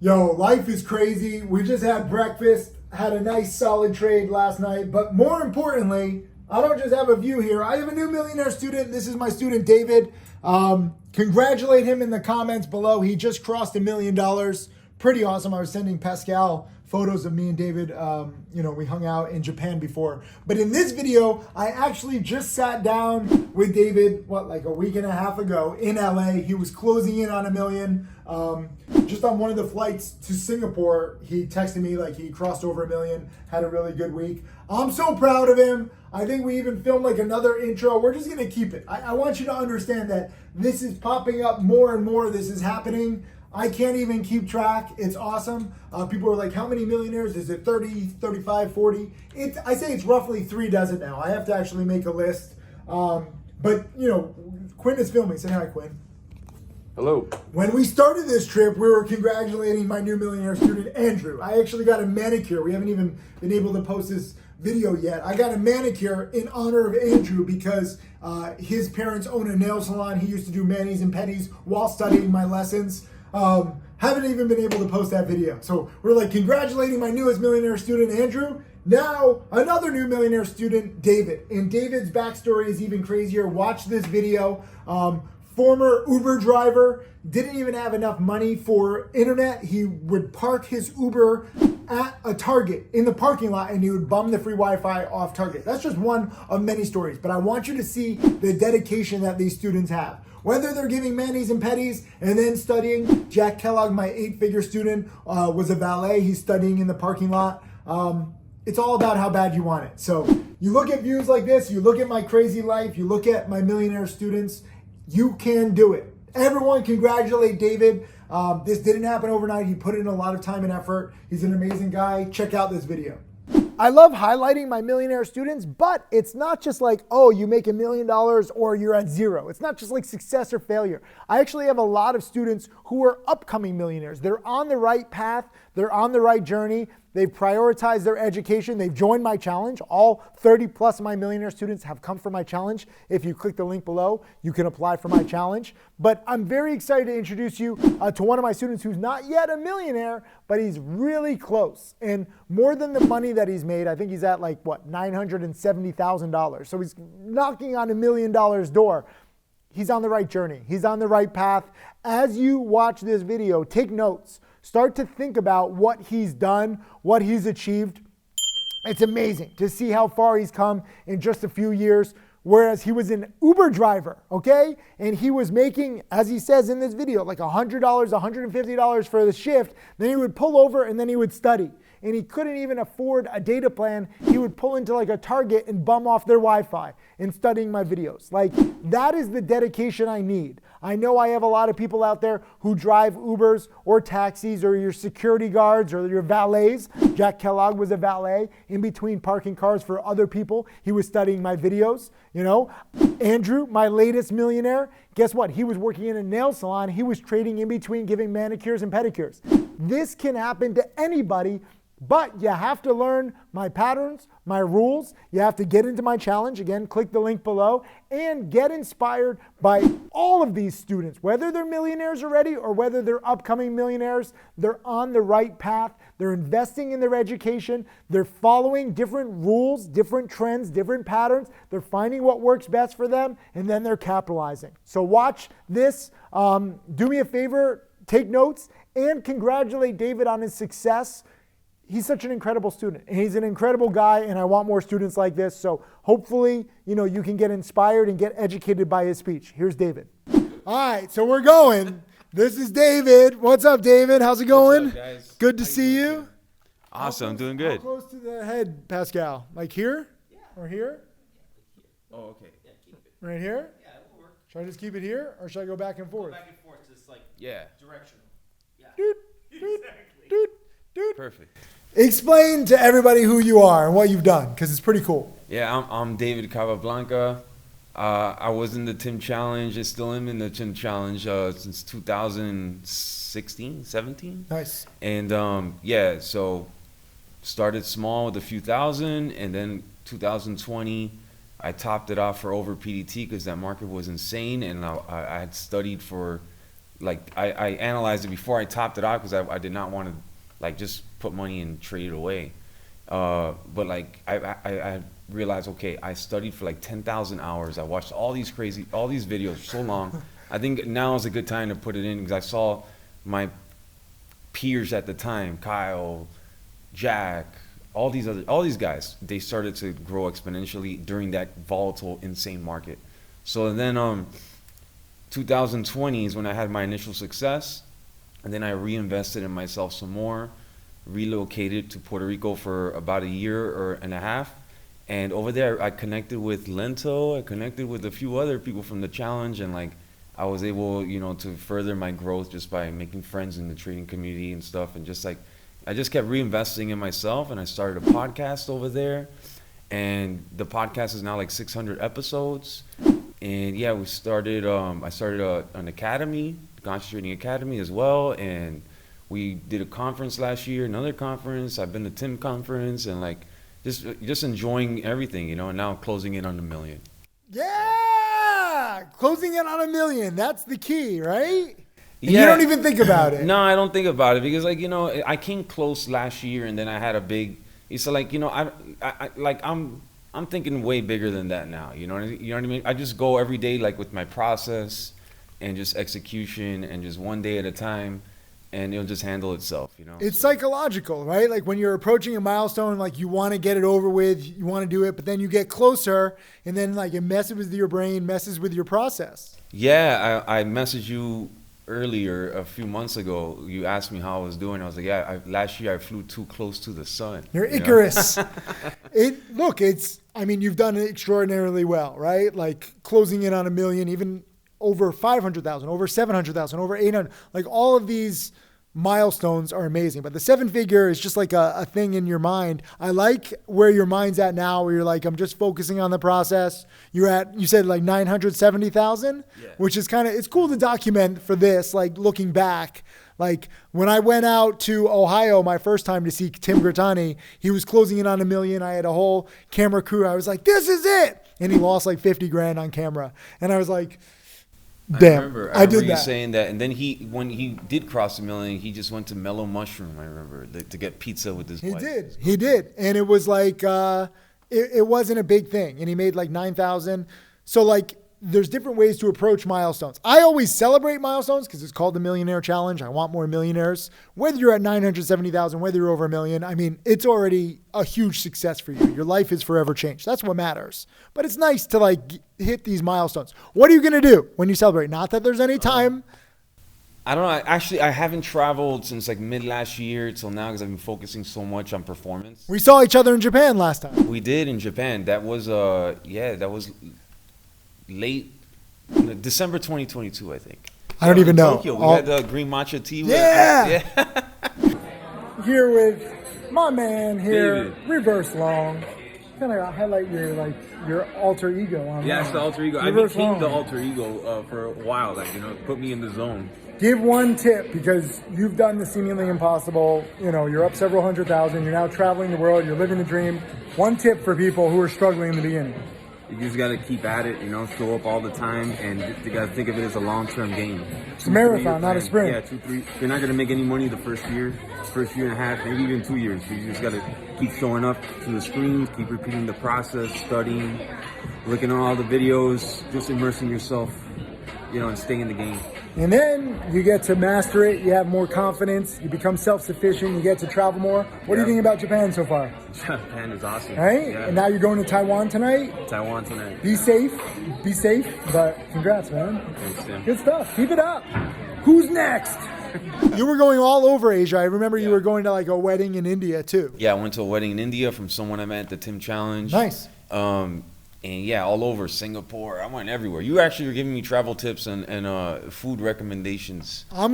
Yo, life is crazy. We just had breakfast, had a nice solid trade last night, but more importantly, I don't just have a view here. I have a new millionaire student. This is my student, David. Congratulate him in the comments below. He just crossed $1 million. Pretty awesome. I was sending Pascal photos of me and David. We hung out in Japan before. But in this video, I actually just sat down with David, like a week and a half ago in LA. He was closing in on $1 million. Just on one of the flights to Singapore, he texted me like he crossed over $1 million, had a really good week. I'm so proud of him. I think we even filmed like another intro. We're just gonna keep it. I want you to understand that this is popping up more and more. This is happening. I can't even keep track. It's awesome. People are like, how many millionaires? Is it 30, 35, 40? I say it's roughly 3 dozen now. I have to actually make a list. But Quinn is filming. Say hi, Quinn. Hello. When we started this trip, we were congratulating my new millionaire student, Andrew. I actually got a manicure. We haven't even been able to post this video yet. I got a manicure in honor of Andrew because his parents own a nail salon. He used to do manis and pedis while studying my lessons. Haven't even been able to post that video. So we're like congratulating my newest millionaire student, Andrew. Now, another new millionaire student, David. And David's backstory is even crazier. Watch this video. Former Uber driver, didn't even have enough money for internet. He would park his Uber at a Target in the parking lot and he would bum the free Wi-Fi off Target. That's just one of many stories, but I want you to see the dedication that these students have. Whether they're giving manis and petties and then studying. Jack Kellogg, my 8-figure student, was a valet. He's studying in the parking lot. It's all about how bad you want it. So you look at views like this, you look at my crazy life, you look at my millionaire students, you can do it. Everyone congratulate David. This didn't happen overnight. He put in a lot of time and effort. He's an amazing guy. Check out this video. I love highlighting my millionaire students, but it's not just like, oh, you make $1 million or you're at zero. It's not just like success or failure. I actually have a lot of students who are upcoming millionaires. They're on the right path. They're on the right journey. They've prioritized their education. They've joined my challenge. All 30 plus of my millionaire students have come from my challenge. If you click the link below, you can apply for my challenge. But I'm very excited to introduce you to one of my students who's not yet a millionaire, but he's really close. And more than the money that he's made, I think he's at like, what, $970,000. So he's knocking on $1 million door. He's on the right journey. He's on the right path. As you watch this video, take notes. Start to think about what he's done, what he's achieved. It's amazing to see how far he's come in just a few years, whereas he was an Uber driver, okay? And he was making, as he says in this video, like $100, $150 for the shift. Then he would pull over and then he would study. And he couldn't even afford a data plan. He would pull into like a Target and bum off their Wi-Fi in studying my videos. Like, that is the dedication I need. I know I have a lot of people out there who drive Ubers or taxis or your security guards or your valets. Jack Kellogg was a valet in between parking cars for other people. He was studying my videos. Andrew, my latest millionaire, guess what? He was working in a nail salon. He was trading in between giving manicures and pedicures. This can happen to anybody. But you have to learn my patterns, my rules. You have to get into my challenge. Again, click the link below and get inspired by all of these students. Whether they're millionaires already or whether they're upcoming millionaires, they're on the right path. They're investing in their education. They're following different rules, different trends, different patterns. They're finding what works best for them, and then they're capitalizing. So watch this. Do me a favor, take notes, and congratulate David on his success. He's such an incredible student. He's an incredible guy, and I want more students like this. So hopefully, you can get inspired and get educated by his speech. Here's David. All right, so we're going. This is David. What's up, David? How's it going? What's up, guys? Good to see you. Awesome, doing good. How close to the head, Pascal? Like here? Yeah. Or here? Oh, okay. Yeah, keep it. Right here? Yeah, it will work. Should I just keep it here, or should I go back and Go forth? back and forth, just like directional. Yeah. Doot, doot, doot, doot. Perfect. Explain to everybody who you are and what you've done, because it's pretty cool. Yeah, I'm David Capablanca. I was in the Tim Challenge. I still am in the Tim Challenge since 2016, 17. Nice. And so started small with a few thousand, and then 2020, I topped it off for over PDT because that market was insane, and I had studied for like I analyzed it before I topped it out because I did not want to like just put money and trade it away. But like I realized, okay, I studied for like 10,000 hours. I watched all these videos so long. I think now is a good time to put it in because I saw my peers at the time, Kyle, Jack, all these guys, they started to grow exponentially during that volatile, insane market. So then 2020 is when I had my initial success, and then I reinvested in myself some more, relocated to Puerto Rico for about a year or and a half. And over there, I connected with Lento, I connected with a few other people from the challenge, and like I was able, to further my growth just by making friends in the trading community and stuff. And just like, I just kept reinvesting in myself, and I started a podcast over there. And the podcast is now like 600 episodes. And yeah, I started an academy, Concentrating Academy as well. And we did a conference last year, another conference. I've been to Tim conference, and like just enjoying everything, and now closing in on 1 million. Yeah, closing in on 1 million. That's the key, right? And Yeah. you don't even think about it. No, I don't think about it because like, I came close last year, and then I had a big, it's like, I'm thinking way bigger than that now. You know what I mean? I just go every day like with my process and just execution and just one day at a time, and it'll just handle itself, It's psychological, right? Like when you're approaching a milestone, like you want to get it over with, you want to do it, but then you get closer, and then like it messes with your brain, messes with your process. Yeah, I messaged you earlier a few months ago. You asked me how I was doing. I was like, yeah, last year I flew too close to the sun. You're Icarus. You've done it extraordinarily well, right? Like closing in on 1 million, even over 500,000, over 700,000, over 800, like all of these milestones are amazing, but the 7-figure is just like a thing in your mind. I like where your mind's at now, where you're like, I'm just focusing on the process. You said like 970,000, which is it's cool to document for this, like looking back. Like when I went out to Ohio my first time to see Tim Grattani, he was closing in on 1 million. I had a whole camera crew. I was like, this is it. And he lost like 50 grand on camera. And I was like, damn, I remember you saying that. And then when he did cross 1 million, he just went to Mellow Mushroom, I remember, to get pizza with his wife. He did. And it was like, it wasn't a big thing. And he made like 9,000. So like, there's different ways to approach milestones. I always celebrate milestones because it's called the Millionaire Challenge. I want more millionaires. Whether you're at 970,000, whether you're over 1 million, it's already a huge success for you. Your life is forever changed. That's what matters. But it's nice to like hit these milestones. What are you going to do when you celebrate? Not that there's any time. I don't know. Actually, I haven't traveled since like mid last year till now because I've been focusing so much on performance. We saw each other in Japan last time. We did in Japan. That was late December 2022, I think. I don't even know. Tokyo. We had the green matcha tea. Yeah. Here with my man here, David. Reverse Long. Kind of highlight your alter ego on Yeah, it's the alter ego. I became the alter ego for a while. Put me in the zone. Give one tip, because you've done the seemingly impossible. You're up several 100,000. You're now traveling the world. You're living the dream. One tip for people who are struggling in the beginning. You just got to keep at it, show up all the time, and you got to think of it as a long-term game. It's a marathon, not a sprint. Yeah, 2, 3. You're not going to make any money the first year and a half, maybe even 2 years. You just got to keep showing up to the screens, keep repeating the process, studying, looking at all the videos, just immersing yourself, and staying in the game. And then you get to master it. You have more confidence. You become self-sufficient. You get to travel more. What do you think about Japan so far? Japan is awesome. Right? Yeah. And now you're going to Taiwan tonight? Taiwan tonight. Be safe, but congrats, man. Thanks, Tim. Good stuff. Keep it up. Who's next? You were going all over Asia. I remember you were going to like a wedding in India too. Yeah, I went to a wedding in India from someone I met at the Tim Challenge. Nice. And yeah, all over Singapore. I went everywhere. You actually were giving me travel tips and food recommendations. I'm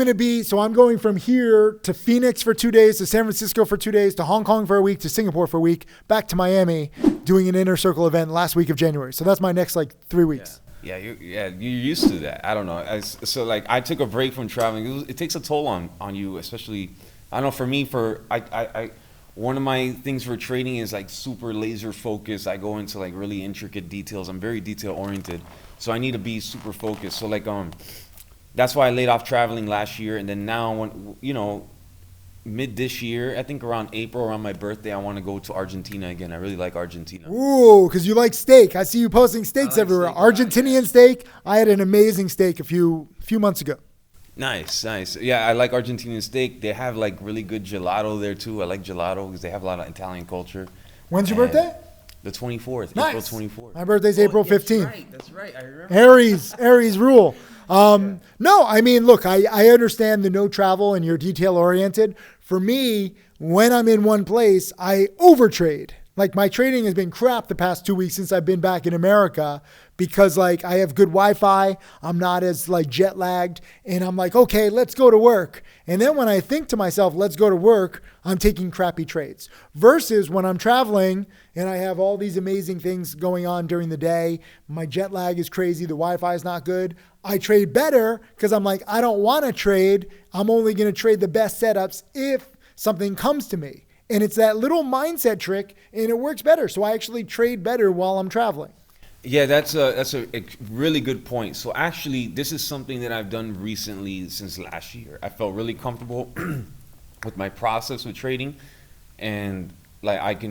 going from here to Phoenix for 2 days, to San Francisco for 2 days, to Hong Kong for a week, to Singapore for a week, back to Miami, doing an inner circle event last week of January. So that's my next 3 weeks. Yeah, you're used to that. I don't know. I took a break from traveling. It takes a toll on you, especially. I don't know. For me, one of my things for trading is like super laser focused. I go into like really intricate details. I'm very detail oriented, so I need to be super focused. So that's why I laid off traveling last year, and then now when mid this year, I think around April, around my birthday, I want to go to Argentina again. I really like Argentina. Ooh, because you like steak. I see you posting steaks like everywhere. steak a lot, Argentinian steak. I had an amazing steak a few months ago. Nice. Yeah, I like Argentinian steak. They have like really good gelato there too. I like gelato because they have a lot of Italian culture. When's your birthday? The 24th, Nice. April 24th. My birthday's April 15th. That's right. I remember. Aries rule. No, I mean, look, I understand the no travel and you're detail oriented. For me, when I'm in one place, I overtrade. Like my trading has been crap the past 2 weeks since I've been back in America because like I have good Wi-Fi. I'm not as like jet lagged and I'm like, okay, let's go to work. And then when I think to myself, let's go to work, I'm taking crappy trades versus when I'm traveling and I have all these amazing things going on during the day. My jet lag is crazy. The Wi-Fi is not good. I trade better because I'm like, I don't want to trade. I'm only going to trade the best setups if something comes to me. And it's that little mindset trick and it works better. So I actually trade better while I'm traveling. Yeah, that's a really good point. So actually, this is something that I've done recently since last year. I felt really comfortable with my process with trading, and like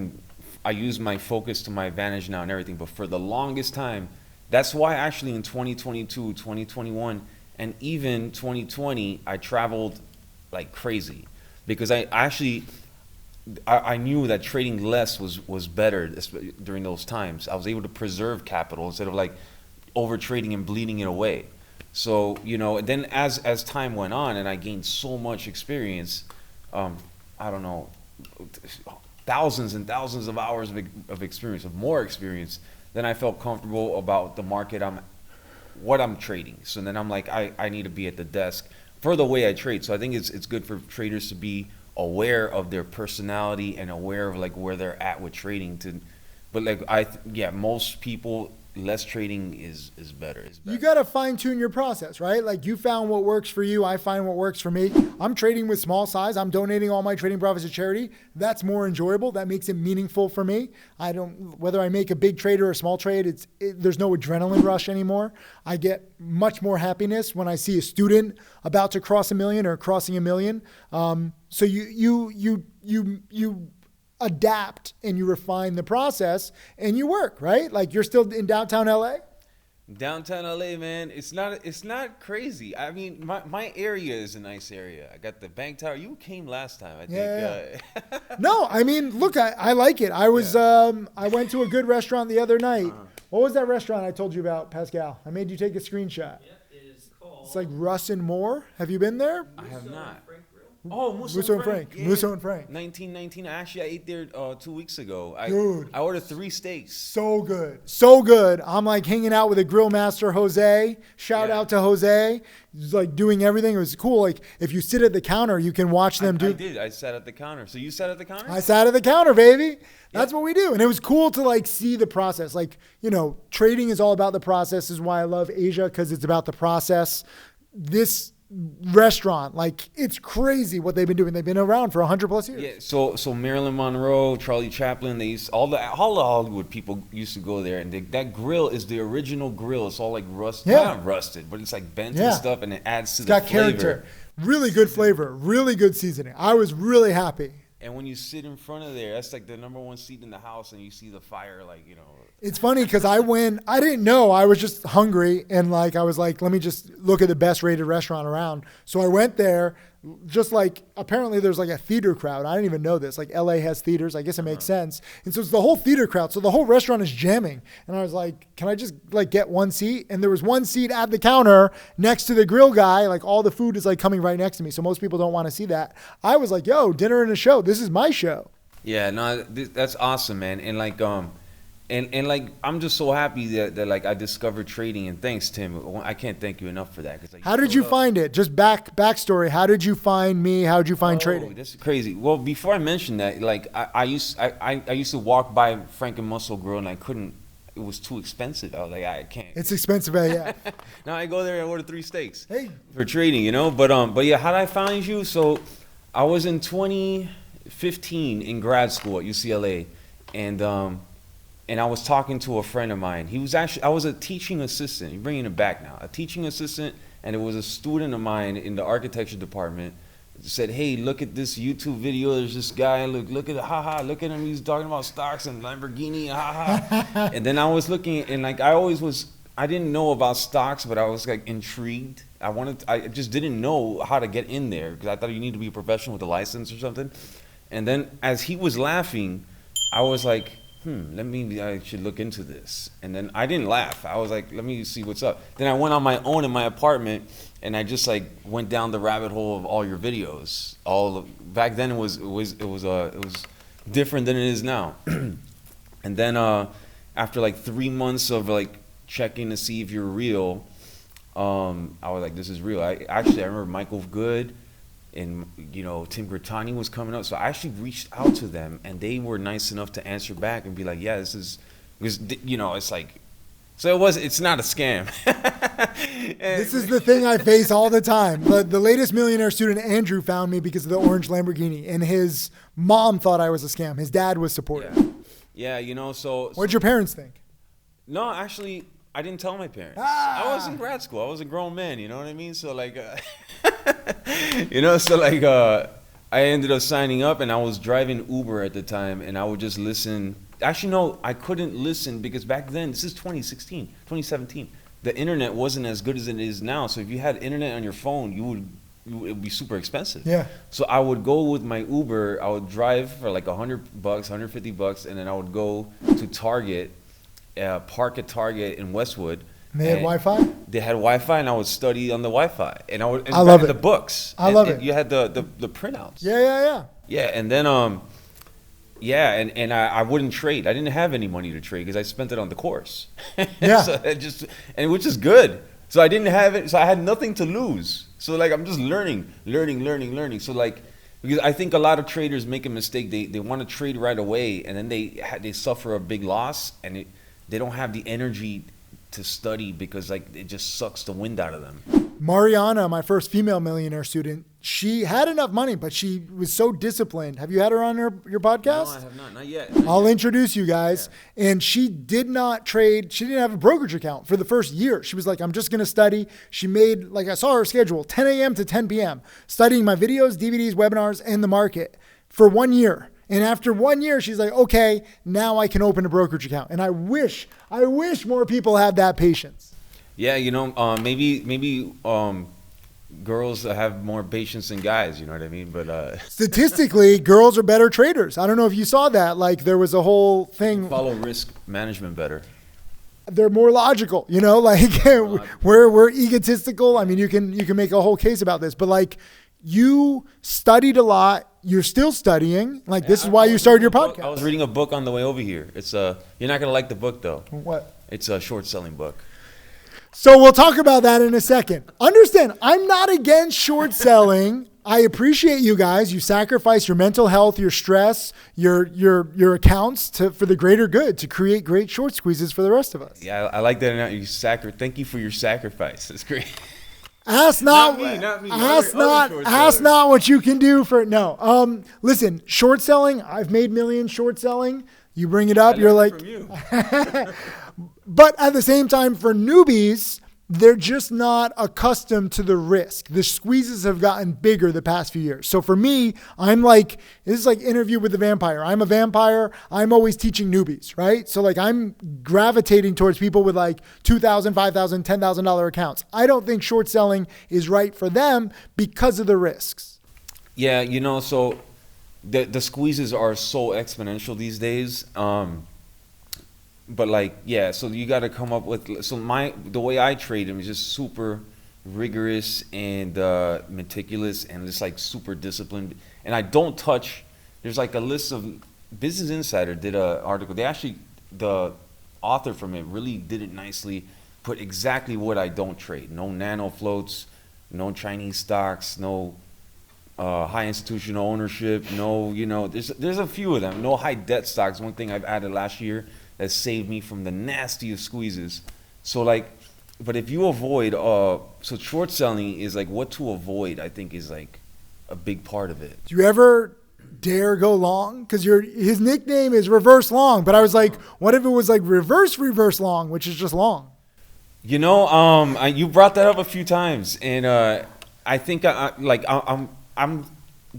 I use my focus to my advantage now and everything. But for the longest time, that's why actually in 2022, 2021, and even 2020, I traveled like crazy because I knew that trading less was better during those times. I was able to preserve capital instead of like over trading and bleeding it away. So, and then as time went on and I gained so much experience, I don't know, thousands and thousands of hours of experience, of more experience, then I felt comfortable about the market what I'm trading. So then I'm like, I need to be at the desk for the way I trade. So I think it's good for traders to be aware of their personality and aware of like where they're at with trading but like most people, less trading is better. You got to fine tune your process, right? Like you found what works for you. I find what works for me. I'm trading with small size. I'm donating all my trading profits to charity. That's more enjoyable. That makes it meaningful for me. Whether I make a big trade or a small trade, there's no adrenaline rush anymore. I get much more happiness when I see a student about to cross 1 million or crossing 1 million. So you adapt and you refine the process and you work, right? Like you're still in downtown LA? Downtown LA, man, it's not crazy. I mean, my area is a nice area. I got the bank tower. You came last time, I think. Yeah. No, I mean, look, I like it. I went to a good restaurant the other night. What was that restaurant I told you about, Pascal? I made you take a screenshot. Yep, it is called. It's like Russ and Moore. Have you been there? I have not. Frank Grill. Oh, Musso and Frank. Yeah. Musso and Frank. 1919. Actually, I ate there 2 weeks ago. Dude. I ordered 3 steaks. So good. So good. I'm like hanging out with a grill master, Jose. Shout out to Jose. He's like doing everything. It was cool. Like if you sit at the counter, you can watch them do. I did. I sat at the counter. So you sat at the counter? I sat at the counter, baby. That's what we do. And it was cool to like see the process. Like, trading is all about the process. This is why I love Asia, because it's about the process. This restaurant, like it's crazy what they've been doing. They've been around for 100+ years. Yeah, so Marilyn Monroe, Charlie Chaplin, all the Hollywood people used to go there, and that grill is the original grill. It's all like rusted, not rusted, but it's like bent and stuff, and it adds to the flavor. It's got character. Really good flavor, really good seasoning. I was really happy. And when you sit in front of there, that's like the #1 seat in the house, and you see the fire, like, It's funny because I didn't know. I was just hungry, and like I was like, let me just look at the best rated restaurant around. So I went there, just like apparently there's like a theater crowd. I didn't even know this. Like LA has theaters. I guess it makes sense. And so it's the whole theater crowd. So the whole restaurant is jamming. And I was like, can I just like get one seat? And there was one seat at the counter next to the grill guy. Like all the food is like coming right next to me. So most people don't want to see that. I was like, yo, dinner and a show. This is my show. Yeah, no, that's awesome, man. And like, and like, I'm just so happy that like I discovered trading, and thanks, Tim. I can't thank you enough for that. 'Cause, like, how did you find it? Just backstory. How did you find me? How did you find trading? That's crazy. Well, before I mention that, like I used to walk by Frank and Muscle Grill, and I couldn't. It was too expensive. I was like, I can't. It's expensive, yeah. Now I go there and order 3 steaks. Hey. For trading, But yeah, how did I find you? So I was in 2015 in grad school at UCLA, and I was talking to a friend of mine. I was a teaching assistant. You're bringing it back now. A teaching assistant and it was a student of mine in the architecture department said, "Hey, look at this YouTube video. There's this guy. Look at it. Haha. Look at him. He's talking about stocks and Lamborghini. Haha." And then I was looking, and like I didn't know about stocks, but I was like intrigued. I just didn't know how to get in there because I thought you need to be a professional with a license or something. And then as he was laughing, I was like, I should look into this. And then I didn't laugh. I was like, let me see what's up. Then I went on my own in my apartment, and I just like went down the rabbit hole of all your videos. Back then it was different than it is now. And then after like 3 months of like checking to see if you're real, I was like, this is real. I remember Michael Good and Tim Grittani was coming up, so I actually reached out to them, and they were nice enough to answer back and be like, yeah, this is, because it's like, so it's not a scam. This is the thing I face all the time. The latest Millionaire student, Andrew, found me because of the orange Lamborghini, and his mom thought I was a scam. His dad was supportive. Yeah, so What'd your parents think? No, actually, I didn't tell my parents. I was in grad school. I was a grown man, you know what I mean? So like, I ended up signing up, and I was driving Uber at the time, and I would just listen. Actually, no, I couldn't listen because back then, this is 2016, 2017. The internet wasn't as good as it is now. So if you had internet on your phone, it would be super expensive. Yeah. So I would go with my Uber. I would drive for like $100, $150, and then I would go to Target, park at Target in Westwood. And they had Wi-Fi? They had Wi-Fi, and I would study on the Wi-Fi. And I love it. The books. I love it. You had the printouts. Yeah. Yeah, and then I wouldn't trade. I didn't have any money to trade because I spent it on the course. Yeah. So which is good. So I didn't have it. So I had nothing to lose. So like I'm just learning. So like, because I think a lot of traders make a mistake. They want to trade right away, and then they suffer a big loss, and they don't have the energy to study because like it just sucks the wind out of them. Mariana, my first female millionaire student, she had enough money, but she was so disciplined. Have you had her on your podcast? No, I have not. Not yet. I'll introduce you guys. Yeah. And she did not trade. She didn't have a brokerage account for the first year. She was like, I'm just going to study. She made, like I saw her schedule, 10 a.m. to 10 p.m., studying my videos, DVDs, webinars, and the market for 1 year. And after 1 year, she's like, okay, now I can open a brokerage account. And I wish more people had that patience. Yeah, maybe girls have more patience than guys, you know what I mean? But statistically, girls are better traders. I don't know if you saw that. Like there was a whole thing. Follow risk management better. They're more logical, like we're egotistical. I mean, you can make a whole case about this, but like you studied a lot. You're still studying. Like this is why you started your podcast. I was reading a book on the way over here. It's you're not gonna like the book though. What? It's a short selling book. So we'll talk about that in a second. Understand, I'm not against short selling. I appreciate you guys. You sacrifice your mental health, your stress, your accounts for the greater good to create great short squeezes for the rest of us. Yeah, I like that. Thank you for your sacrifice. It's great. Ask not me. Ask not what you can do for no. Listen, short selling. I've made millions short selling. You bring it up, you're like. From you. But at the same time, for newbies, they're just not accustomed to the risk. The squeezes have gotten bigger the past few years. So for me, I'm like, this is like Interview with the Vampire. I'm a vampire. I'm always teaching newbies, right? So like I'm gravitating towards people with like $2,000, $5,000, $10,000 accounts. I don't think short selling is right for them because of the risks. Yeah, so the squeezes are so exponential these days. But like, yeah, so you got to come up with, the way I trade them is just super rigorous and meticulous and just like super disciplined. And I don't touch, there's like a list of, Business Insider did an article. The author from it really did it nicely, put exactly what I don't trade. No nano floats, no Chinese stocks, no high institutional ownership, no, there's a few of them. No high debt stocks, one thing I've added last year that saved me from the nastiest squeezes. So like, but if you avoid, so short selling is like what to avoid, I think is like a big part of it. Do you ever dare go long? Because his nickname is Reverse Long, but I was like, what if it was like reverse long, which is just long? You brought that up a few times, and I think I'm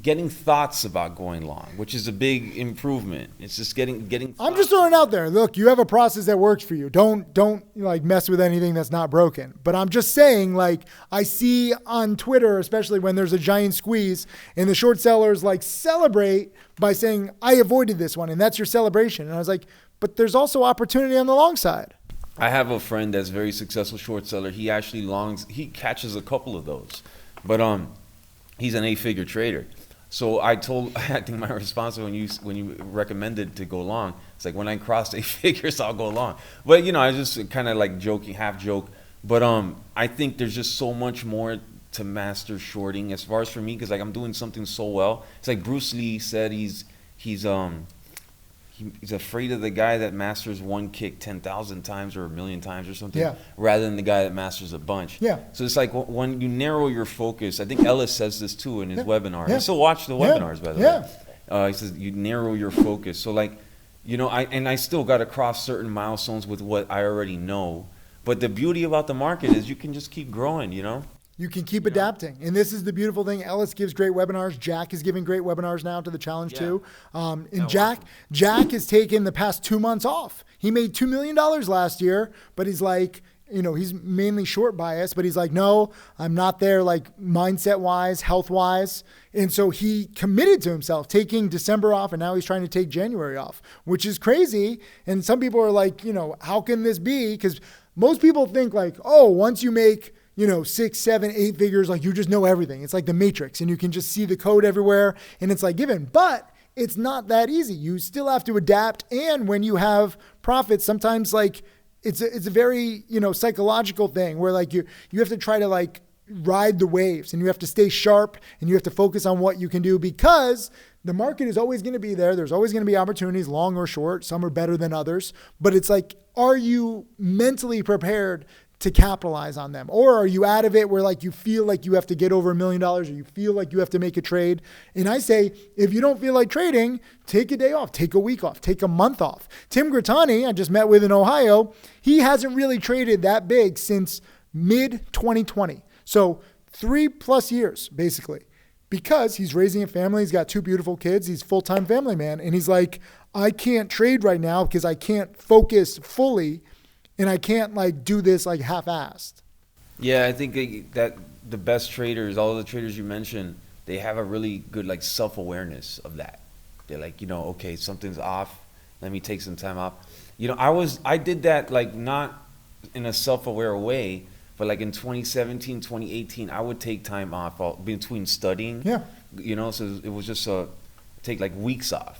getting thoughts about going long, which is a big improvement. It's just getting. I'm just throwing it out there. Look, you have a process that works for you. Don't like mess with anything that's not broken. But I'm just saying, like, I see on Twitter, especially when there's a giant squeeze, and the short sellers like celebrate by saying, I avoided this one, and that's your celebration. And I was like, but there's also opportunity on the long side. I have a friend that's very successful short seller. He actually he catches a couple of those, but he's an 8-figure trader. So I think my response when you recommended to go long, it's like when I cross 8 figures, I'll go long. But I just kind of like joking, half joke. But I think there's just so much more to master shorting as far as for me, because like I'm doing something so well. It's like Bruce Lee said he's afraid of the guy that masters one kick 10,000 times or 1,000,000 times or something, rather than the guy that masters a bunch. Yeah. So it's like when you narrow your focus, I think Ellis says this too in his webinar. I still watch the webinars, by the way. He says you narrow your focus. So like, I still got to cross certain milestones with what I already know. But the beauty about the market is you can just keep growing, You can keep adapting. And this is the beautiful thing. Ellis gives great webinars. Jack is giving great webinars now to the challenge too. And Jack has taken the past 2 months off. He made $2 million last year, but he's like, he's mainly short bias, but he's like, no, I'm not there like mindset wise, health wise. And so he committed to himself taking December off, and now he's trying to take January off, which is crazy. And some people are like, how can this be? Because most people think like, oh, once you make 6, 7, 8 figures, like you just know everything. It's like the Matrix and you can just see the code everywhere and it's like given, but it's not that easy. You still have to adapt. And when you have profits, sometimes like it's a very, psychological thing where like you have to try to like ride the waves and you have to stay sharp and you have to focus on what you can do, because the market is always going to be there. There's always going to be opportunities, long or short. Some are better than others, but it's like, are you mentally prepared to capitalize on them? Or are you out of it where like you feel like you have to get over $1 million or you feel like you have to make a trade? And I say, if you don't feel like trading, take a day off, take a week off, take a month off. Tim Grattani, I just met with in Ohio, he hasn't really traded that big since mid 2020. So 3+ years basically, because he's raising a family. He's got 2 beautiful kids. He's a full-time family man. And he's like, I can't trade right now because I can't focus fully. And I can't like do this like half-assed. Yeah, I think that the best traders, all the traders you mentioned, they have a really good like self-awareness of that. They're like, okay, something's off. Let me take some time off. I did that like not in a self-aware way, but like in 2017, 2018, I would take time off between studying. Yeah. So it was just take like weeks off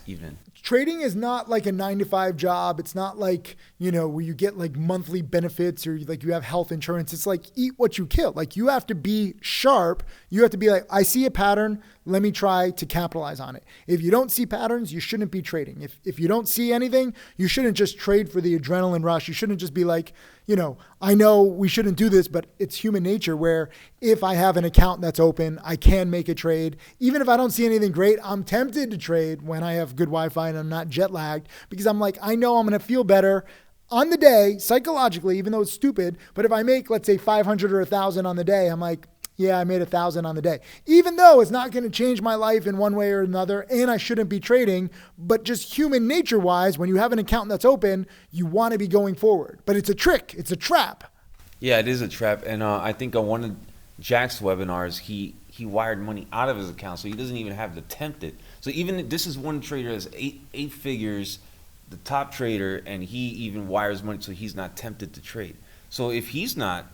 even. Trading is not like a 9-to-5 job. It's not like, where you get like monthly benefits or like you have health insurance. It's like eat what you kill. Like you have to be sharp. You have to be like, I see a pattern. Let me try to capitalize on it. If you don't see patterns, you shouldn't be trading. If you don't see anything, you shouldn't just trade for the adrenaline rush. You shouldn't just be like, I know we shouldn't do this, but it's human nature where if I have an account that's open, I can make a trade. Even if I don't see anything great, I'm tempted to trade when I have good Wi-Fi and I'm not jet lagged, because I'm like, I know I'm going to feel better on the day psychologically, even though it's stupid. But if I make, let's say 500 or 1,000 on the day, I'm like, yeah, I made 1,000 on the day, even though it's not going to change my life in one way or another. And I shouldn't be trading, but just human nature wise, when you have an account that's open, you want to be going forward, but it's a trick. It's a trap. Yeah, it is a trap. And I think on one of Jack's webinars, he wired money out of his account, so he doesn't even have to tempt it. So even this is one trader that's eight figures, the top trader, and he even wires money so he's not tempted to trade. So if he's not,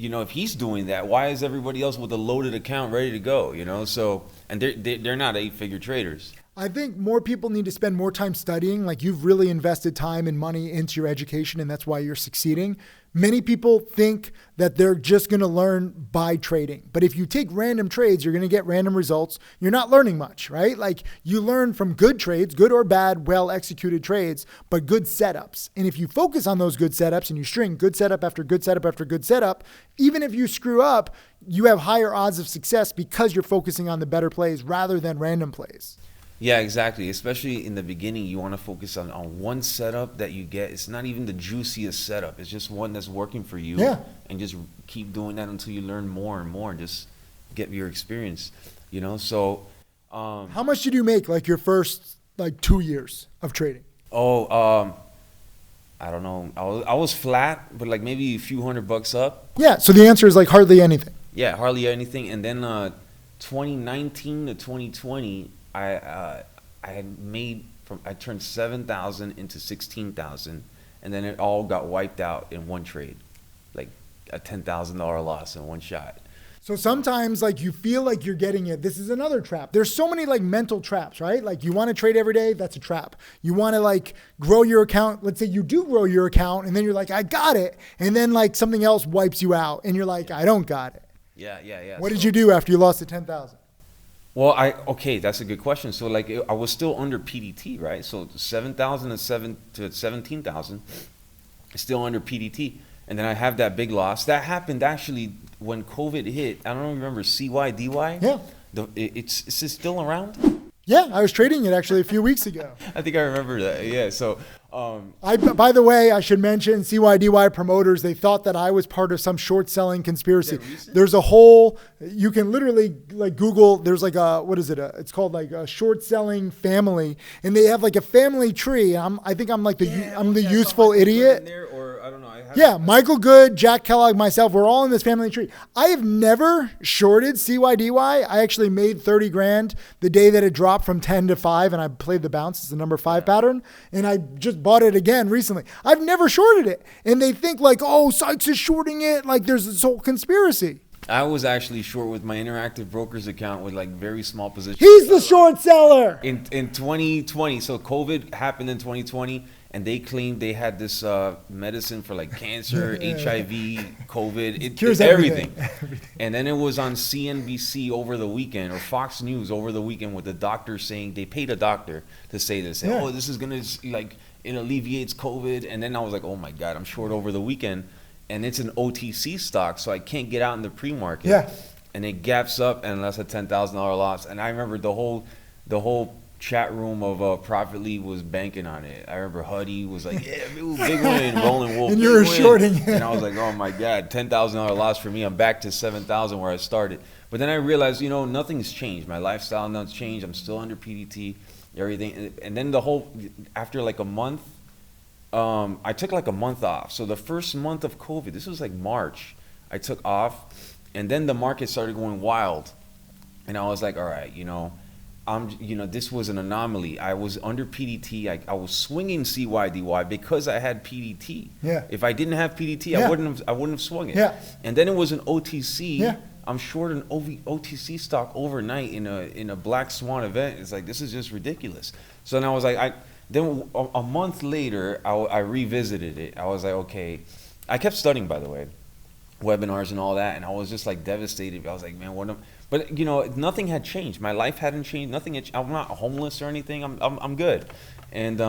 if he's doing that, why is everybody else with a loaded account ready to go? So, and they're not 8-figure traders. I think more people need to spend more time studying. Like you've really invested time and money into your education, and that's why you're succeeding. Many people think that they're just going to learn by trading. But if you take random trades, you're going to get random results. You're not learning much, right? Like you learn from good trades, good or bad, well-executed trades, but good setups. And if you focus on those good setups and you string good setup after good setup after good setup, even if you screw up, you have higher odds of success because you're focusing on the better plays rather than random plays. Yeah, exactly. Especially in the beginning, you want to focus on one setup that you get. It's not even the juiciest setup. It's just one that's working for you. Yeah. And just keep doing that until you learn more and more and just get your experience, you know? So, How much did you make like your first like 2 years of trading? I don't know. I was flat, but like maybe a few $100 up. Yeah. So the answer is like hardly anything. Yeah, hardly anything. And then 2019 to 2020, I had made I turned 7,000 into 16,000, and then it all got wiped out in one trade, like a $10,000 loss in one shot. So sometimes like you feel like you're getting it. This is another trap. There's so many like mental traps, right? Like you want to trade every day. That's a trap. You want to like grow your account. Let's say you do grow your account and then you're like, I got it. And then like something else wipes you out and you're like, I don't got it. Yeah. What did you do after you lost the 10,000? Well, okay, that's a good question. So like I was still under PDT, right? So 7,000 to 17,000, still under PDT. And then I have that big loss. That happened actually when COVID hit. I don't remember CYDY. Yeah. Is it still around? Yeah, I was trading it actually a few weeks ago. I think I remember that. Yeah. So, By the way, I should mention CYDY promoters, they thought that I was part of some short selling conspiracy. There's a whole, you can literally like Google, there's like a, what is it? It's called like a short selling family. And they have like a family tree. I think I'm like I'm the useful idiot. Or I don't know. Yeah, Michael Good, Jack Kellogg, myself, we're all in this family tree. I have never shorted CYDY. I actually made 30 grand the day that it dropped from 10 to 5 and I played the bounce. It's the number 5 pattern. And I just bought it again recently. I've never shorted it. And they think like, oh, Sykes is shorting it. Like there's this whole conspiracy. I was actually short with my Interactive Brokers account with like very small positions. He's the short seller. In 2020, so COVID happened in 2020. And they claimed they had this medicine for like cancer, HIV, COVID, it cures everything. And then it was on CNBC over the weekend or Fox News over the weekend with the doctor saying they paid a doctor to say this. Yeah. Oh, this is gonna like it alleviates COVID. And then I was like, oh my God, I'm short over the weekend, and it's an OTC stock, so I can't get out in the pre-market. Yeah. And it gaps up, and that's a $10,000 loss. And I remember the whole chat room of Profit League was banking on it. I remember Huddy was like, yeah, big win, Rolling Wolf. And you were shorting. And I was like, oh my God, $10,000 loss for me. I'm back to 7,000 where I started. But then I realized, nothing's changed. My lifestyle nothing's changed. I'm still under PDT, everything. And then after like a month, I took like a month off. So the first month of COVID, this was like March, I took off. And then the market started going wild. And I was like, all right, this was an anomaly. I was under PDT. I was swinging CYDY because I had PDT. Yeah. If I didn't have PDT, Yeah. I wouldn't have swung it. Yeah. And then it was an OTC. Yeah. I'm short an OTC stock overnight in a black swan event. It's like, this is just ridiculous. So then I was like, then a month later, I revisited it. I was like, okay. I kept studying, by the way, webinars and all that, and I was just like devastated. I was like, man, but nothing had changed. My life hadn't changed. Nothing had. I'm not homeless or anything. I'm good. And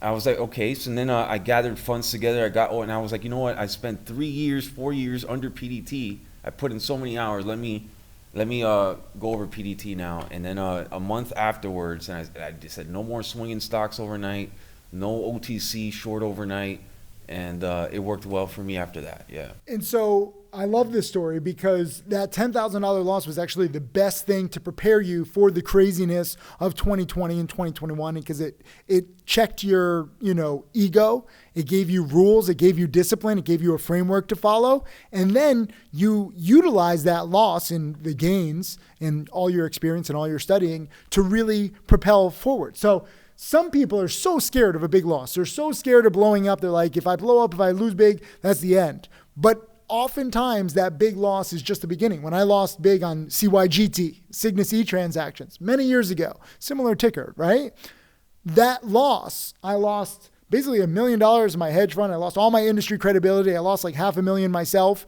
I was like, okay. So then I gathered funds together. And I was like, you know what? I spent 4 years under PDT. I put in so many hours. Let me go over PDT now. And then a month afterwards, and I just said no more swinging stocks overnight, no OTC short overnight, and it worked well for me after that. Yeah. And so I love this story because that $10,000 loss was actually the best thing to prepare you for the craziness of 2020 and 2021 because it checked your, ego. It gave you rules. It gave you discipline. It gave you a framework to follow. And then you utilize that loss and the gains and all your experience and all your studying to really propel forward. So some people are so scared of a big loss. They're so scared of blowing up. They're like, if I blow up, if I lose big, that's the end. But oftentimes that big loss is just the beginning. When I lost big on CYGT, Cygnus E transactions, many years ago, similar ticker, right? That loss, I lost basically $1 million in my hedge fund. I lost all my industry credibility. I lost like $500,000 myself.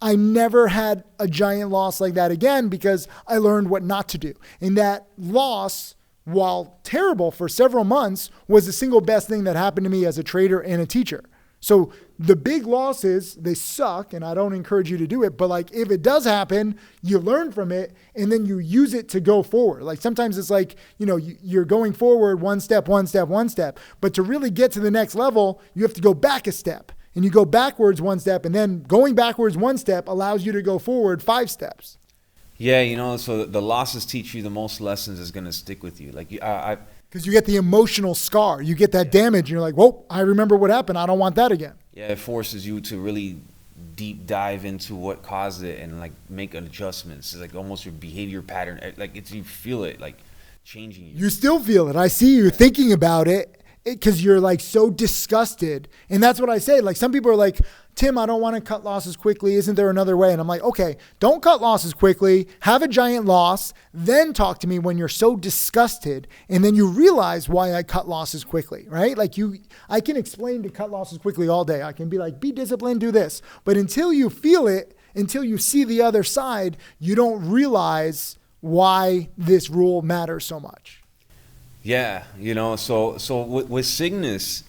I never had a giant loss like that again because I learned what not to do. And that loss, while terrible for several months, was the single best thing that happened to me as a trader and a teacher. So the big losses, they suck, and I don't encourage you to do it. But like, if it does happen, you learn from it, and then you use it to go forward. Like sometimes it's like, you're going forward one step. But to really get to the next level, you have to go back a step, and you go backwards one step, and then going backwards one step allows you to go forward 5 steps. Yeah, so the losses teach you the most lessons is going to stick with you. Like because you get the emotional scar, you get that damage, and you're like, whoa, I remember what happened. I don't want that again. Yeah, it forces you to really deep dive into what caused it and like make adjustments. It's like almost your behavior pattern. Like you feel it like changing you. You still feel it. I see you thinking about it because you're like so disgusted. And that's what I say. Like some people are like, Tim, I don't want to cut losses quickly. Isn't there another way? And I'm like, okay, don't cut losses quickly. Have a giant loss. Then talk to me when you're so disgusted. And then you realize why I cut losses quickly, right? Like I can explain to cut losses quickly all day. I can be like, be disciplined, do this. But until you feel it, until you see the other side, you don't realize why this rule matters so much. Yeah, so with Cygnus,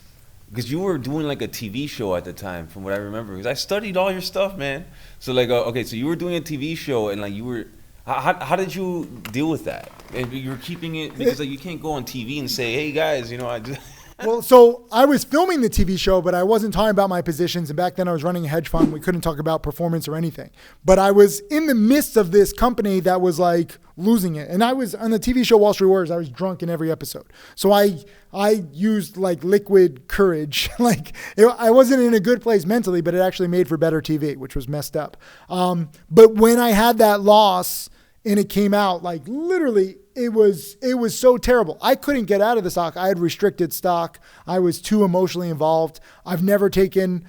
because you were doing like a TV show at the time, from what I remember. Because I studied all your stuff, man. So like, okay, so you were doing a TV show, and like you were, how did you deal with that? And you were keeping it because like you can't go on TV and say, hey guys, I just. Well, so I was filming the TV show, but I wasn't talking about my positions. And back then I was running a hedge fund. We couldn't talk about performance or anything. But I was in the midst of this company that was like losing it. And I was on the TV show Wall Street Warriors. I was drunk in every episode. So I used like liquid courage. I wasn't in a good place mentally, but it actually made for better TV, which was messed up. But when I had that loss and it came out, like literally, it was so terrible. I couldn't get out of the stock. I had restricted stock. I was too emotionally involved. I've never taken,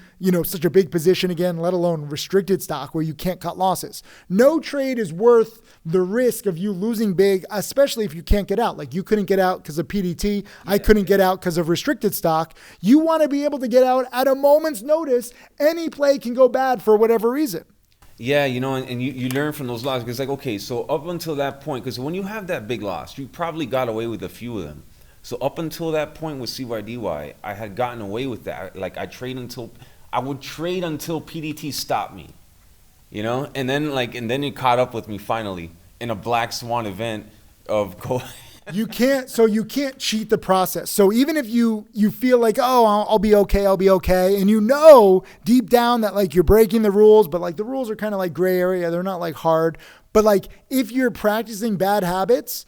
such a big position again, let alone restricted stock where you can't cut losses. No trade is worth the risk of you losing big, especially if you can't get out. Like you couldn't get out because of PDT. I couldn't get out because of restricted stock. You want to be able to get out at a moment's notice. Any play can go bad for whatever reason. Yeah, and you learn from those losses. Because like, okay, so up until that point, because when you have that big loss, you probably got away with a few of them. So up until that point with CYDY, I had gotten away with that. Like I would trade until PDT stopped me, and then it caught up with me finally in a black swan event of You can't cheat the process. So even if you feel like, oh, I'll be okay. And deep down that like you're breaking the rules, but like the rules are kind of like gray area. They're not like hard. But like if you're practicing bad habits,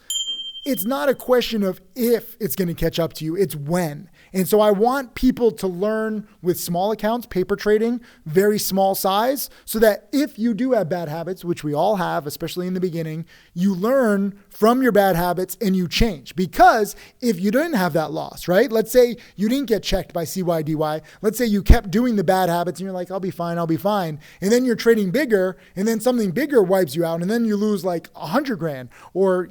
it's not a question of if it's going to catch up to you, it's when. And so I want people to learn with small accounts, paper trading, very small size, so that if you do have bad habits, which we all have, especially in the beginning, you learn from your bad habits and you change. Because if you didn't have that loss, right? Let's say you didn't get checked by CYDY. Let's say you kept doing the bad habits and you're like, I'll be fine. And then you're trading bigger and then something bigger wipes you out and then you lose like 100 grand or,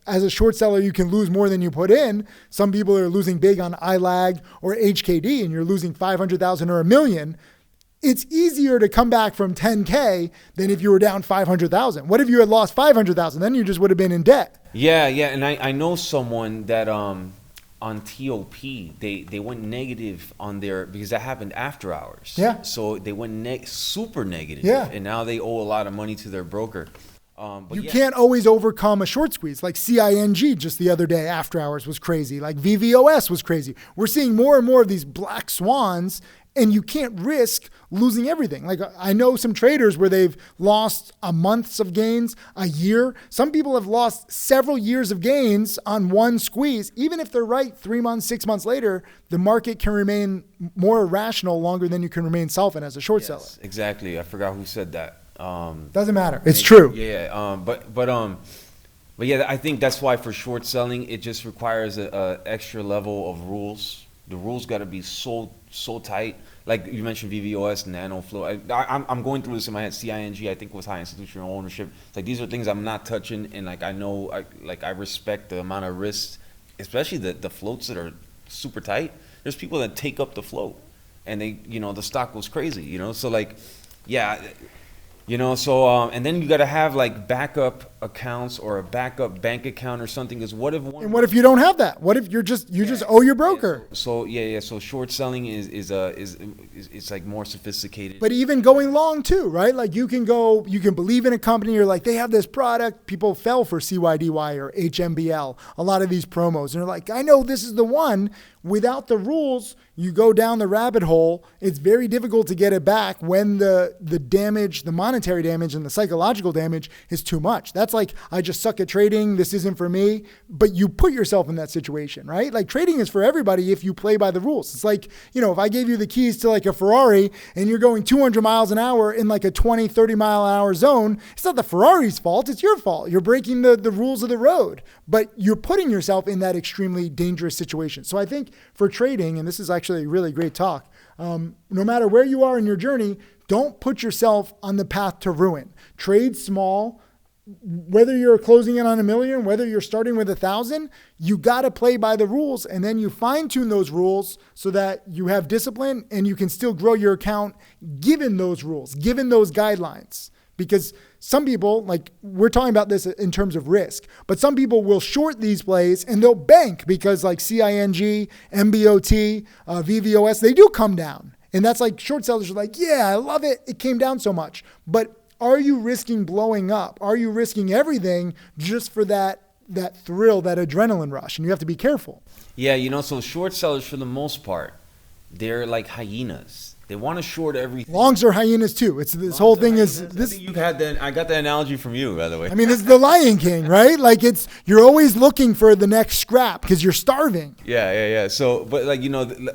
as a short seller, you can lose more than you put in. Some people are losing big on iLag or HKD and you're losing 500,000 or $1 million. It's easier to come back from 10K than if you were down 500,000. What if you had lost 500,000? Then you just would have been in debt. Yeah. And I know someone that on TOP, they went negative on their, because that happened after hours. Yeah. So they went super negative. Yeah. And now they owe a lot of money to their broker. You can't always overcome a short squeeze. Like CING just the other day after hours was crazy. Like VVOS was crazy. We're seeing more and more of these black swans and you can't risk losing everything. Like I know some traders where they've lost a months of gains, a year. Some people have lost several years of gains on one squeeze. Even if they're right 3 months, 6 months later, the market can remain more irrational longer than you can remain solvent as a short seller. Exactly. I forgot who said that. Doesn't matter. It's true. Yeah. But yeah, I think that's why for short selling, it just requires a extra level of rules. The rules got to be so tight. Like you mentioned VVOS, NanoFlow. I'm going through this in my head. CING, I think was high institutional ownership. It's like these are things I'm not touching, and like I know, I respect the amount of risk, especially the floats that are super tight. There's people that take up the float, and they, the stock goes crazy. So like, yeah. So and then you got to have like backup accounts or a backup bank account or something. Because what if one? And what if you don't have that? What if you just owe your broker? So short selling is it's like more sophisticated. But even going long too, right? Like you can believe in a company. You're like, they have this product. People fell for CYDY or HMBL. A lot of these promos, and they're like, I know this is the one. Without the rules, you go down the rabbit hole. It's very difficult to get it back when the damage, the monetary damage and the psychological damage is too much. That's like, I just suck at trading. This isn't for me. But you put yourself in that situation, right? Like trading is for everybody if you play by the rules. It's like, if I gave you the keys to like a Ferrari and you're going 200 miles an hour in like a 20, 30 mile an hour zone, it's not the Ferrari's fault. It's your fault. You're breaking the rules of the road, but you're putting yourself in that extremely dangerous situation. So I think for trading, and this is actually a really great talk, no matter where you are in your journey, don't put yourself on the path to ruin. Trade small. Whether you're closing in on $1 million, whether you're starting with 1,000, you got to play by the rules, and then you fine tune those rules so that you have discipline and you can still grow your account given those rules, given those guidelines. Because some people, like we're talking about this in terms of risk, but some people will short these plays and they'll bank because like CING, MBOT, VVOS, they do come down. And that's like short sellers are like, yeah, I love it. It came down so much. But are you risking blowing up? Are you risking everything just for that thrill, that adrenaline rush? And you have to be careful. Yeah, so short sellers for the most part, they're like hyenas. They want to short everything. Longs are hyenas too. It's this whole thing is this. I think I got the analogy from you, by the way. I mean, it's the Lion King, right? Like you're always looking for the next scrap because you're starving. Yeah. So, but like,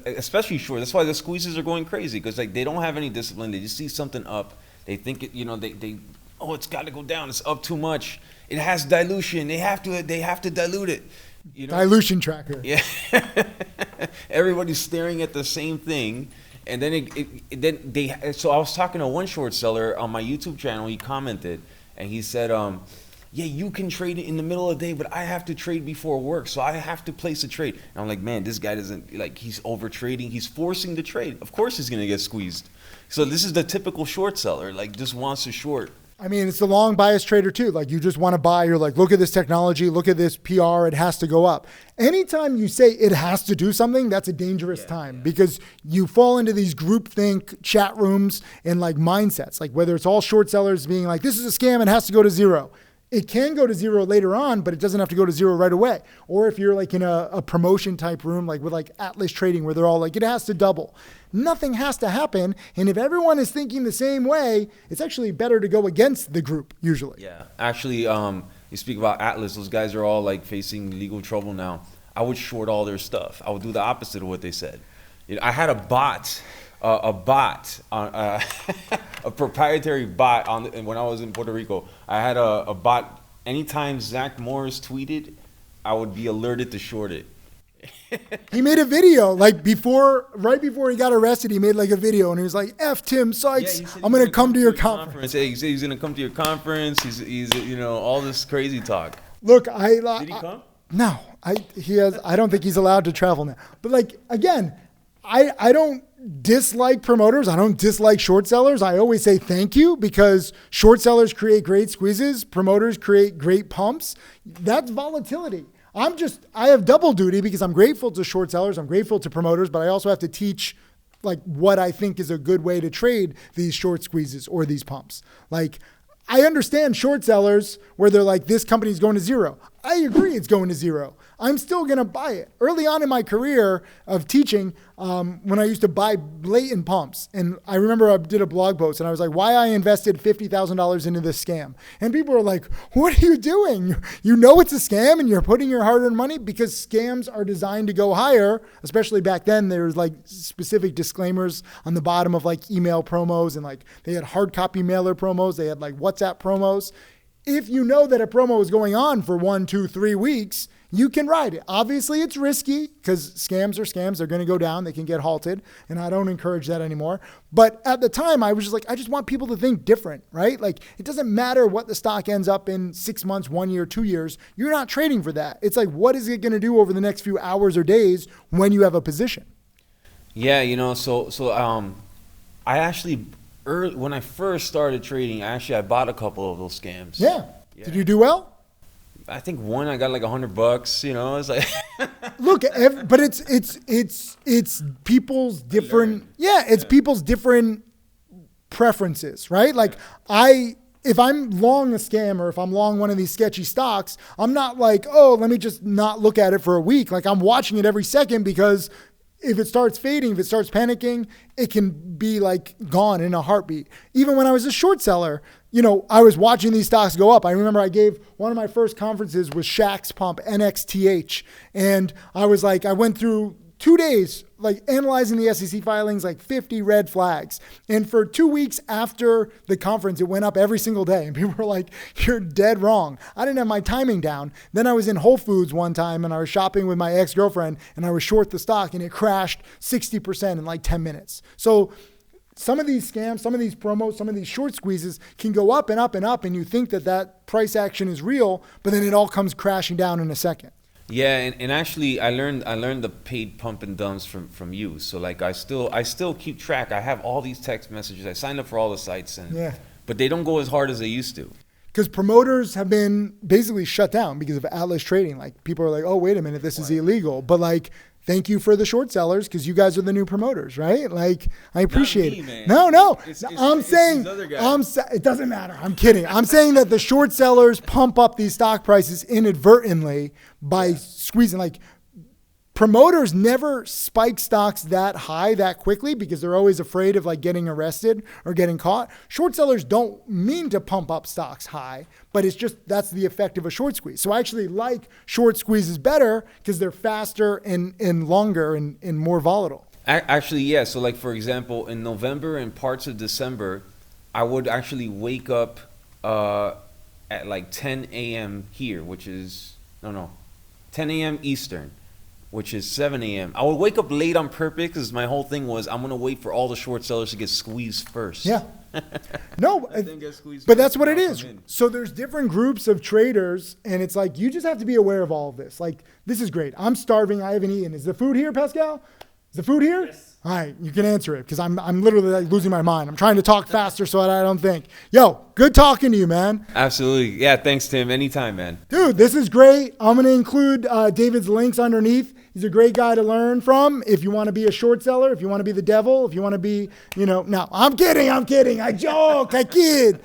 especially short, that's why the squeezes are going crazy because like they don't have any discipline. They just see something up. They think it, it's got to go down. It's up too much. It has dilution. They have to dilute it. Dilution tracker. Yeah. Everybody's staring at the same thing. And then so I was talking to one short seller on my YouTube channel. He commented and he said, yeah, you can trade it in the middle of the day, but I have to trade before work. So I have to place a trade. And I'm like, man, this guy doesn't, like, he's over trading. He's forcing the trade. Of course he's going to get squeezed. So this is the typical short seller, like just wants to short. I mean, it's the long bias trader too. Like you just want to buy, you're like, look at this technology, look at this PR, it has to go up. Anytime you say it has to do something, that's a dangerous time because you fall into these groupthink chat rooms and like mindsets, like whether it's all short sellers being like, this is a scam, it has to go to zero. It can go to zero later on, but it doesn't have to go to zero right away. Or if you're like in a promotion type room, like with like Atlas Trading, where they're all like, it has to double. Nothing has to happen. And if everyone is thinking the same way, it's actually better to go against the group usually. Yeah. Actually, you speak about Atlas, those guys are all like facing legal trouble now. I would short all their stuff. I would do the opposite of what they said. I had a bot on a proprietary bot when I was in Puerto Rico. I had a bot. Anytime Zach Morris tweeted, I would be alerted to short it. He made a video like right before he got arrested. He made like a video and he was like, "F Tim Sykes, I'm gonna come to your conference." Yeah, he said he's gonna come to your conference. He's all this crazy talk. Look, did he come? No, I don't think he's allowed to travel now. But like again, I don't dislike promoters. I don't dislike short sellers. I always say thank you because short sellers create great squeezes. Promoters create great pumps. That's volatility. I have double duty because I'm grateful to short sellers. I'm grateful to promoters, but I also have to teach like what I think is a good way to trade these short squeezes or these pumps. Like I understand short sellers where they're like, this company's going to zero. I agree it's going to zero. I'm still going to buy it. Early on in my career of teaching, when I used to buy blatant pumps, and I remember I did a blog post and I was like, why I invested $50,000 into this scam. And people were like, what are you doing? You know it's a scam and you're putting your hard-earned money because scams are designed to go higher, especially back then. There was like specific disclaimers on the bottom of like email promos and like they had hard copy mailer promos. They had like WhatsApp promos. If you know that a promo is going on for 1, 2, 3 weeks, you can ride it. Obviously, it's risky because scams are scams. They're going to go down. They can get halted, and I don't encourage that anymore. But at the time, I was just like, I just want people to think different, right? Like, it doesn't matter what the stock ends up in 6 months, 1 year, 2 years. You're not trading for that. It's like, what is it going to do over the next few hours or days when you have a position? Yeah, so I actually... when I first started trading, I bought a couple of those scams. Yeah. Yeah. Did you do well? I think one I got like $100. You know, it's like Look, but it's people's different. Yeah, it's people's different preferences, right? Like if I'm long a scam or if I'm long one of these sketchy stocks, I'm not like, oh, let me just not look at it for a week. Like I'm watching it every second because if it starts fading, if it starts panicking, it can be like gone in a heartbeat. Even when I was a short seller, I was watching these stocks go up. I remember I gave one of my first conferences was Shaq's Pump, NXTH. And I was like, I went through 2 days, like analyzing the SEC filings, like 50 red flags. And for 2 weeks after the conference, it went up every single day. And people were like, you're dead wrong. I didn't have my timing down. Then I was in Whole Foods one time and I was shopping with my ex-girlfriend and I was short the stock and it crashed 60% in like 10 minutes. So some of these scams, some of these promos, some of these short squeezes can go up and up and up. And you think that price action is real, but then it all comes crashing down in a second. Yeah, and actually, I learned the paid pump and dumps from you. So like, I still keep track. I have all these text messages. I signed up for all the sites, but they don't go as hard as they used to. Because promoters have been basically shut down because of Atlas trading. Like people are like, oh, wait a minute, this is illegal. But like, thank you for the short sellers because you guys are the new promoters, right? Like, I appreciate it. Man. No. I'm it's saying, these other guys. it doesn't matter. I'm kidding. I'm saying that the short sellers pump up these stock prices inadvertently by squeezing. Like, promoters never spike stocks that high that quickly because they're always afraid of like getting arrested or getting caught. Short sellers don't mean to pump up stocks high, but it's just that's the effect of a short squeeze. So I actually like short squeezes better because they're faster and longer and more volatile. Actually, yeah. So like, for example, in November and parts of December, I would actually wake up at like 10 a.m. here, which is 10 a.m. Eastern, which is 7 a.m. I would wake up late on purpose because my whole thing was I'm going to wait for all the short sellers to get squeezed first. Yeah. No, but that's what it is. So there's different groups of traders, and it's like you just have to be aware of all of this. Like, this is great. I'm starving. I haven't eaten. Is the food here, Pascal? Is the food here? Yes. All right, you can answer it because I'm literally like losing my mind. I'm trying to talk faster so that I don't think. Yo, good talking to you, man. Absolutely. Yeah, thanks, Tim. Anytime, man. Dude, this is great. I'm going to include David's links underneath. He's a great guy to learn from if you want to be a short seller, if you want to be the devil, if you want to be, no, I'm kidding. I joke, I kid.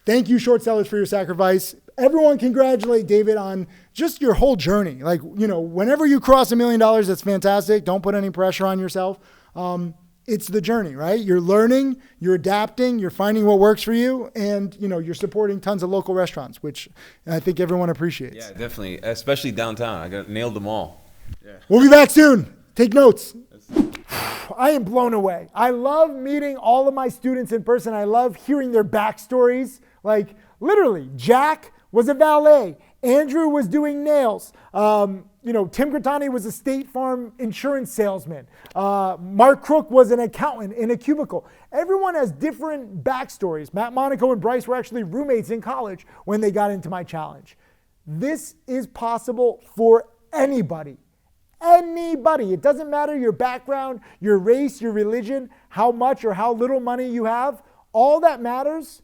Thank you, short sellers, for your sacrifice. Everyone congratulate David on just your whole journey. Like, whenever you cross $1 million, that's fantastic. Don't put any pressure on yourself. It's the journey, right? You're learning, you're adapting, you're finding what works for you, and you're supporting tons of local restaurants, which I think everyone appreciates. Yeah, definitely, especially downtown. I nailed them all. Yeah. We'll be back soon. Take notes. I am blown away. I love meeting all of my students in person. I love hearing their backstories. Like, literally, Jack was a valet. Andrew was doing nails. Tim Gratani was a State Farm insurance salesman. Mark Crook was an accountant in a cubicle. Everyone has different backstories. Matt Monaco and Bryce were actually roommates in college when they got into my challenge. This is possible for anybody. Anybody. It doesn't matter your background, your race, your religion, how much or how little money you have. All that matters,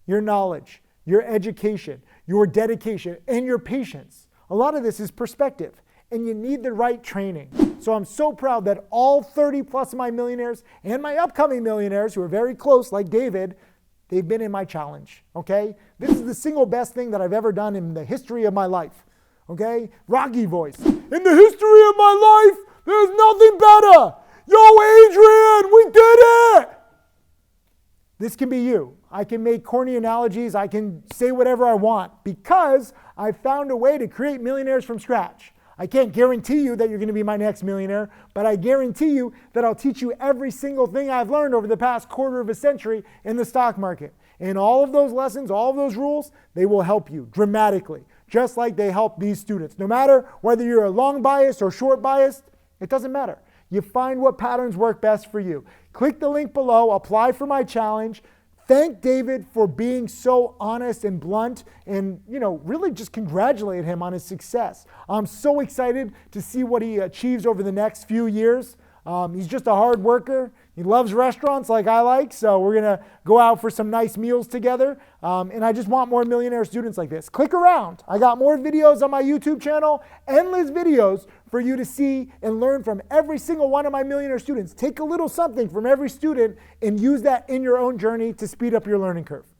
your knowledge, your education, your dedication, and your patience. A lot of this is perspective, and you need the right training. So I'm so proud that all 30 plus of my millionaires and my upcoming millionaires who are very close, like David, they've been in my challenge, okay? This is the single best thing that I've ever done in the history of my life, okay? Rocky voice. In the history of my life, there's nothing better. Yo, Adrian, we did it! This can be you. I can make corny analogies. I can say whatever I want because I found a way to create millionaires from scratch. I can't guarantee you that you're going to be my next millionaire, but I guarantee you that I'll teach you every single thing I've learned over the past quarter of a century in the stock market. And all of those lessons, all of those rules, they will help you dramatically, just like they help these students. No matter whether you're a long biased or short biased, it doesn't matter. You find what patterns work best for you. Click the link below, apply for my challenge. Thank David for being so honest and blunt and, really just congratulate him on his success. I'm so excited to see what he achieves over the next few years. He's just a hard worker, He loves restaurants like I like, so we're going to go out for some nice meals together. And I just want more Millionaire students like this. Click around. I got more videos on my YouTube channel, endless videos for you to see and learn from every single one of my Millionaire students. Take a little something from every student and use that in your own journey to speed up your learning curve.